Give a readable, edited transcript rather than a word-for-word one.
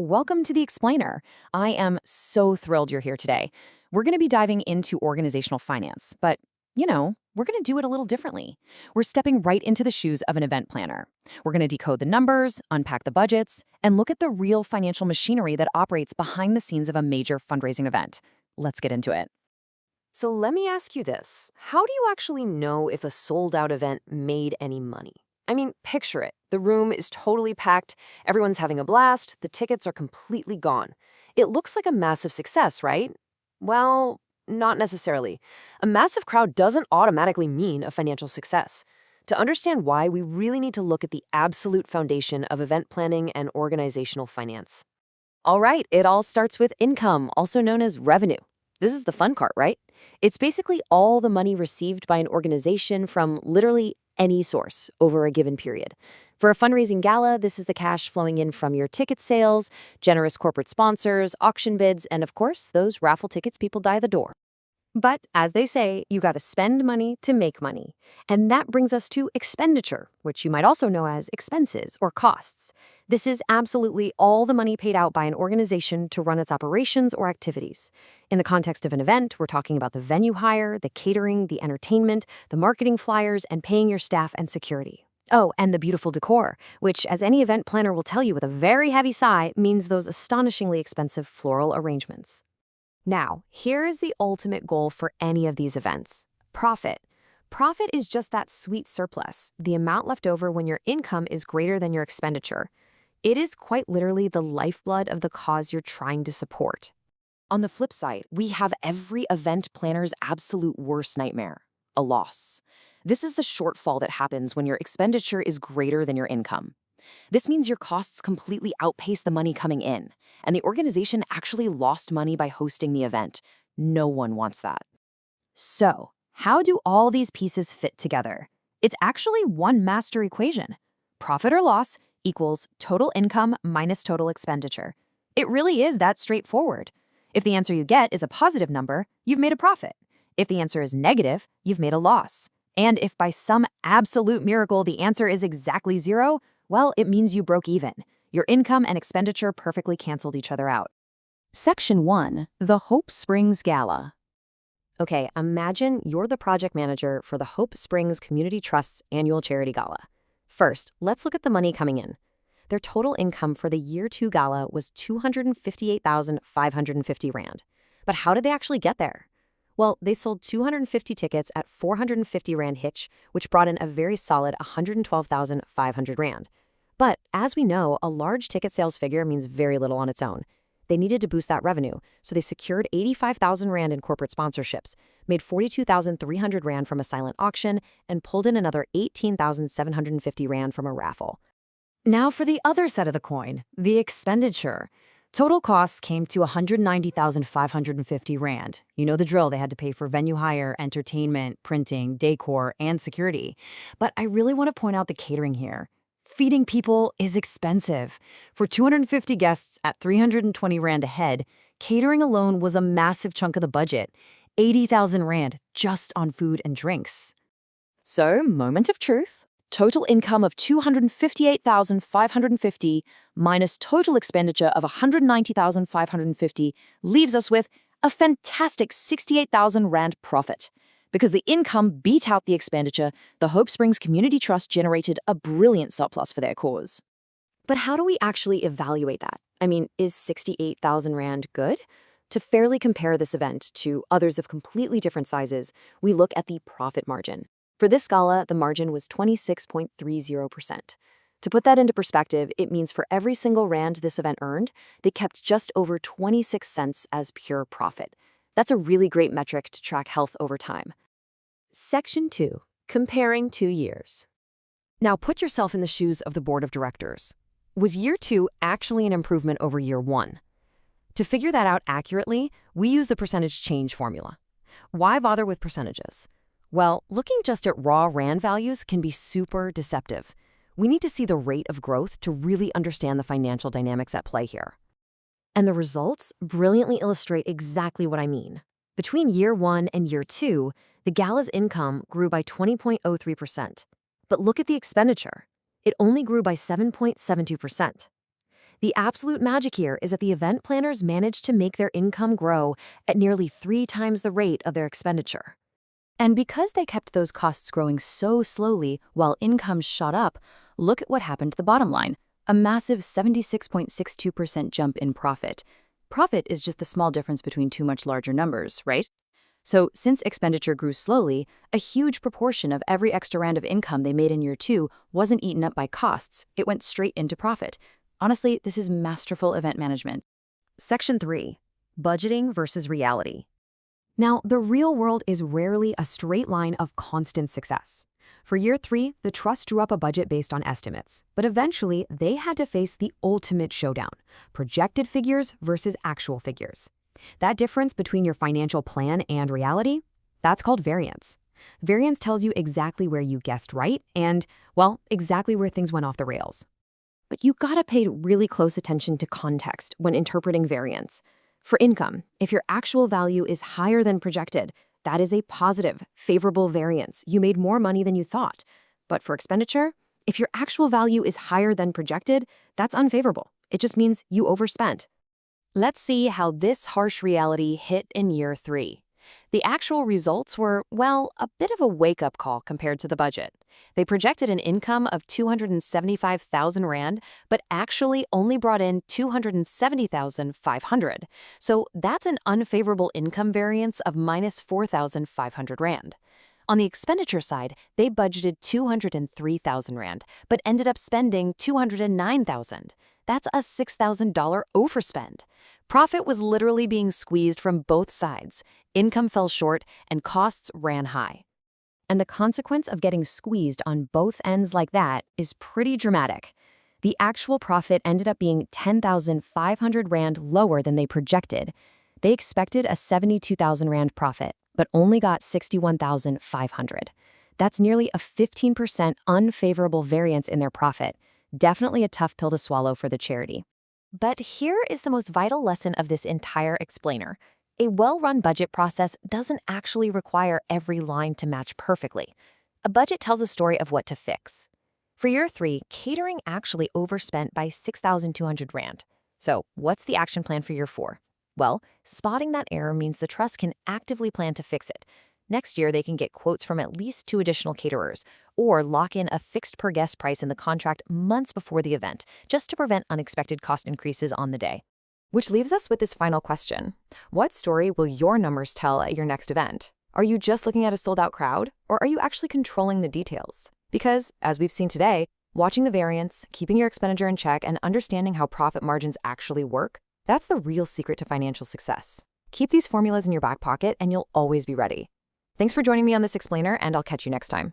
Welcome to The Explainer. I am so thrilled you're here today. We're going to be diving into organizational finance, but we're going to do it a little differently. We're stepping right into the shoes of an event planner. We're going to decode the numbers, unpack the budgets, and look at the real financial machinery that operates behind the scenes of a major fundraising event. Let's get into it. So let me ask you this. How do you actually know if a sold-out event made any money? I mean, picture it. The room is totally packed, everyone's having a blast, the tickets are completely gone. It looks like a massive success, right? Well, not necessarily. A massive crowd doesn't automatically mean a financial success. To understand why, we really need to look at the absolute foundation of event planning and organizational finance. All right, it all starts with income, also known as revenue. This is the fun part, right? It's basically all the money received by an organization from literally any source over a given period. For a fundraising gala, this is the cash flowing in from your ticket sales, generous corporate sponsors, auction bids, and of course, those raffle tickets people die at the door. But as they say, you got to spend money to make money. And that brings us to expenditure, which you might also know as expenses or costs. This is absolutely all the money paid out by an organization to run its operations or activities. In the context of an event, we're talking about the venue hire, the catering, the entertainment, the marketing flyers, and paying your staff and security. Oh, and the beautiful decor, which, as any event planner will tell you with a very heavy sigh, means those astonishingly expensive floral arrangements. Now, here is the ultimate goal for any of these events: profit. Profit is just that sweet surplus, the amount left over when your income is greater than your expenditure. It is quite literally the lifeblood of the cause you're trying to support. On the flip side, we have every event planner's absolute worst nightmare: a loss. This is the shortfall that happens when your expenditure is greater than your income. This means your costs completely outpace the money coming in, and the organization actually lost money by hosting the event. No one wants that. So, how do all these pieces fit together? It's actually one master equation. Profit or loss equals total income minus total expenditure. It really is that straightforward. If the answer you get is a positive number, you've made a profit. If the answer is negative, you've made a loss. And if by some absolute miracle the answer is exactly zero, well, it means you broke even. Your income and expenditure perfectly canceled each other out. Section 1. The Hope Springs Gala. Okay, imagine you're the project manager for the Hope Springs Community Trust's annual charity gala. First, let's look at the money coming in. Their total income for the Year 2 gala was 258,550 Rand. But how did they actually get there? Well, they sold 250 tickets at 450 Rand hitch, which brought in a very solid 112,500 Rand. But as we know, a large ticket sales figure means very little on its own. They needed to boost that revenue, so they secured 85,000 Rand in corporate sponsorships, made 42,300 Rand from a silent auction, and pulled in another 18,750 Rand from a raffle. Now for the other side of the coin, the expenditure. Total costs came to 190,550 Rand. You know the drill, they had to pay for venue hire, entertainment, printing, decor, and security. But I really want to point out the catering here. Feeding people is expensive. For 250 guests at 320 Rand a head, catering alone was a massive chunk of the budget, 80,000 Rand just on food and drinks. So, moment of truth. Total income of 258,550 minus total expenditure of 190,550 leaves us with a fantastic 68,000 Rand profit. Because the income beat out the expenditure, the Hope Springs Community Trust generated a brilliant surplus for their cause. But how do we actually evaluate that? I mean, is 68,000 Rand good? To fairly compare this event to others of completely different sizes, we look at the profit margin. For this gala, the margin was 26.30%. To put that into perspective, it means for every single Rand this event earned, they kept just over 26 cents as pure profit. That's a really great metric to track health over time. Section 2. Comparing 2 years. Now put yourself in the shoes of the board of directors. Was Year 2 actually an improvement over Year 1? To figure that out accurately, we use the percentage change formula. Why bother with percentages? Well, looking just at raw Rand values can be super deceptive. We need to see the rate of growth to really understand the financial dynamics at play here. And the results brilliantly illustrate exactly what I mean. Between Year 1 and Year 2, the gala's income grew by 20.03%. But look at the expenditure. It only grew by 7.72%. The absolute magic here is that the event planners managed to make their income grow at nearly 3 times the rate of their expenditure. And because they kept those costs growing so slowly while income shot up, look at what happened to the bottom line, a massive 76.62% jump in profit. Profit is just the small difference between two much larger numbers, right? So since expenditure grew slowly, a huge proportion of every extra round of income they made in year 2 wasn't eaten up by costs. It went straight into profit. Honestly, this is masterful event management. Section 3. Budgeting versus reality. Now, the real world is rarely a straight line of constant success. For year 3, the trust drew up a budget based on estimates, but eventually they had to face the ultimate showdown: projected figures versus actual figures. That difference between your financial plan and reality, that's called variance. Variance tells you exactly where you guessed right and, well, exactly where things went off the rails. But you gotta pay really close attention to context when interpreting variance. For income, if your actual value is higher than projected, that is a positive, favorable variance. You made more money than you thought. But for expenditure, if your actual value is higher than projected, that's unfavorable. It just means you overspent. Let's see how this harsh reality hit in year 3. The actual results were, well, a bit of a wake-up call compared to the budget. They projected an income of 275,000 Rand, but actually only brought in 270,500. So that's an unfavorable income variance of minus 4,500 Rand. On the expenditure side, they budgeted 203,000 Rand, but ended up spending 209,000. That's a $6,000 overspend. Profit was literally being squeezed from both sides. Income fell short and costs ran high. And the consequence of getting squeezed on both ends like that is pretty dramatic. The actual profit ended up being 10,500 Rand lower than they projected. They expected a 72,000 Rand profit, but only got 61,500. That's nearly a 15% unfavorable variance in their profit. Definitely a tough pill to swallow for the charity. But here is the most vital lesson of this entire explainer. A well-run budget process doesn't actually require every line to match perfectly. A budget tells a story of what to fix. For year 3, catering actually overspent by 6,200 Rand. So what's the action plan for year 4? Well, spotting that error means the trust can actively plan to fix it. Next year, they can get quotes from at least 2 additional caterers, or lock in a fixed per guest price in the contract months before the event, just to prevent unexpected cost increases on the day. Which leaves us with this final question. What story will your numbers tell at your next event? Are you just looking at a sold-out crowd, or are you actually controlling the details? Because, as we've seen today, watching the variance, keeping your expenditure in check, and understanding how profit margins actually work, that's the real secret to financial success. Keep these formulas in your back pocket and you'll always be ready. Thanks for joining me on this explainer, and I'll catch you next time.